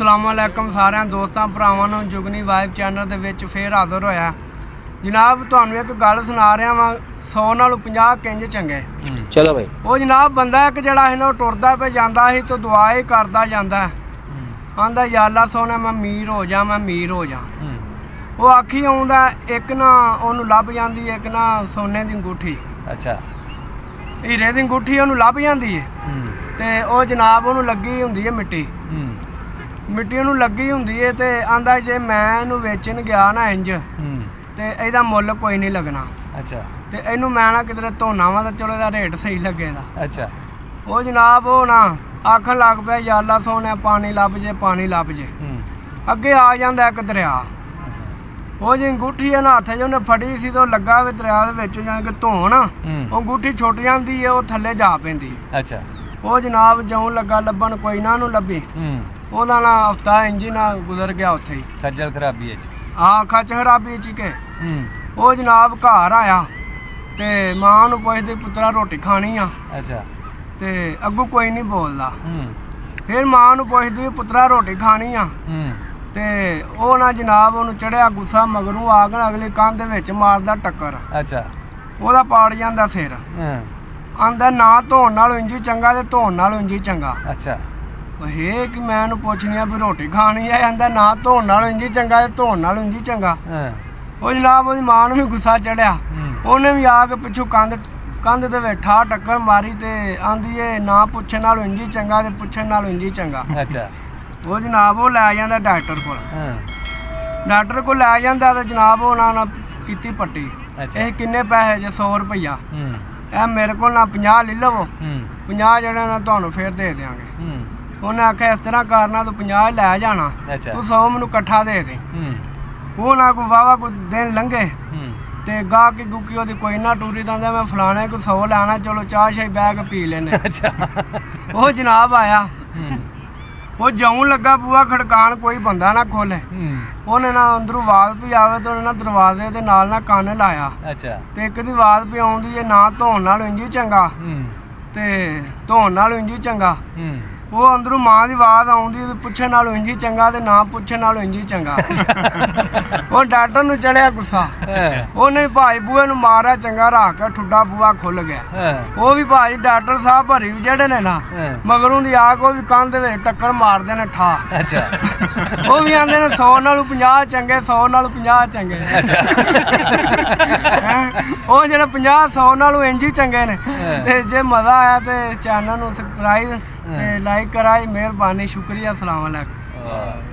अस्सलामुअलैकुम सारे दोस्तों भरावां जुगनी वाइब चैनल के विच फिर हाज़र होया जनाब। तुहानूं एक गल सुना रहा वा 100 नालों 50 किंज चंगे। चलो भाई वो जनाब बंदा एक जिहड़ा है ना टुरदा पे जांदा ही तो दुआ ही करदा जांदा आंदा या अल्लाह सोने मैं मीर हो जा मैं मीर हो जा। वो आखी आउंदा एक ना ओनू लभ जांदी एक ना सोने दी अंगूठी। अच्छा हीरे दी अंगूठी ओनू लभ जांदी है ते ओ जनाब ओनू लगी हुंदी है मिट्टी मिट्टी ओनू लगी हुंदी है ते आंदा जे मैं इनू वेचन गया ना इंज ते इहदा मुੱਲ कोई नहीं लगना। अच्छा ते इनू मैं ना किधरे धोना वा ते चलो इहदा रेट सही लगेगा। अच्छा वो जनाब वो ना आखन लग पिया या अल्लाह सोने पानी लभ जे पानी लभ जे। अगे आ जांदा एक दरिया वो जी अंगूठी है ना हत्थ च उन्हें फड़ी सी तो लगा वे दरिया दे विच जां के धोन वो अंगूठी छुट जांदी है वो थल्ले जा पैंदी। अच्छा वो जनाब जौं लगा लभन कोई ना नूं लभी ਉਹਦਾ ਨਾ ਹਫਤਾ ਇੰਜ ਹੀ ਨਾ ਗੁਜ਼ਰ ਗਿਆ ਉੱਥੇ ਹੀ ਖੱਜਲ ਖਰਾਬੀ ਵਿੱਚ। ਹਾਂ ਖੱਜਲ ਖਰਾਬੀ ਚ ਕੇ ਉਹ ਜਨਾਬ ਘਰ ਆਇਆ ਤੇ ਮਾਂ ਨੂੰ ਪੁੱਛਦੇ ਪੁੱਤਰਾ ਰੋਟੀ ਖਾਣੀ ਆ। ਅੱਛਾ ਤੇ ਅੱਗੋਂ ਕੋਈ ਨਹੀਂ ਬੋਲਦਾ। ਫਿਰ ਮਾਂ ਨੂੰ ਪੁੱਛਦੀ ਪੁੱਤਰਾ ਰੋਟੀ ਖਾਣੀ ਆ ਤੇ ਉਹ ਨਾ ਜਨਾਬ ਉਹਨੂੰ ਚੜਿਆ ਗੁੱਸਾ ਮਗਰੋਂ ਆ ਕੇ ਅਗਲੀ ਕੰਧ ਦੇ ਵਿੱਚ ਮਾਰਦਾ ਟੱਕਰ। ਅੱਛਾ ਉਹਦਾ ਪਾੜ ਜਾਂਦਾ ਸਿਰ। ਆਂਦਾ ਨਾ ਧੋਣ ਨਾਲੋਂ ਇੰਜ ਹੀ ਚੰਗਾ ਤੇ ਧੋਣ ਨਾਲੋਂ ਇੰਜ ਹੀ ਚੰਗਾ। ਅੱਛਾ हे कि मैं पुछनी भी रोटी खानी है आंदा ना धोन नालों इंज चंगा धोन नालों इंज चंगा। वो जनाब वो मां नूं भी गुस्सा चढ़िया उन्हें भी आके पिछू कंध दे विच ठा टक्कर मारी ते आंदी है ना पुछण नालों इंज चंगा ते पुछण नालों इंज चंगा। अच्छा वो जनाब वो लै जांदा डॉक्टर कोल डॉक्टर को लै जांदा ते जनाब उन्हां कीती पट्टी। ये किन्ने पैसे जे 100 रुपया ए मेरे को ना 50 ले लवो 50 जड़े ना तुहानूं फिर दे देंगे। उन्हें आख्या इस तरह करना तू 50 लै जाना तू 100 मैनू कट्ठा दे दे। वो ना कोई वाहवा कोई दिन लंघे ते गाहकी गुकी ओहदी कोई ना टूरी दांदा मैं फलाने को 100 लैना चलो चाह शाही बह के पी लेने। वो जनाब आया वो जऊं लगा बूआ खड़कान कोई बंदा ना खोले उन्हें ना अंदरों आवाज भी आवे तो उन्हें दरवाजे दे नाल ना कन्न लाया ते एक दी आवाज भी आउंदी है ना धोन नालों इंज चंगा ते धोन नालों इंज चंगा। वो अंदरों मां की आवाज आउंदी भी पुछे नालों इंज चंगा ते ना पुछे नालों इंज चंगा। वो डॉक्टर नूं चढ़िया गुस्सा उन्हें भाई बूए नूं मारा चंगा रख के ठुड्डा बूआ खुल गया। वो भी भाई डॉक्टर साहब भरी भी जेड़े ने ना मगरों दी आके वो भी कंध दे टक्कर मारदे ने ठा। अच्छा वो भी आंदे ने 100 नालों 50 चंगे 100 नालों 50 चंगे। वो जेड़े 50 100 नालों इंज ही चंगे ने ते जे मज़ा आया तो इस चैनल नूं सबसक्राइब लाइक कराई मेहरबानी शुक्रिया। अस्सलाम वालेकुम।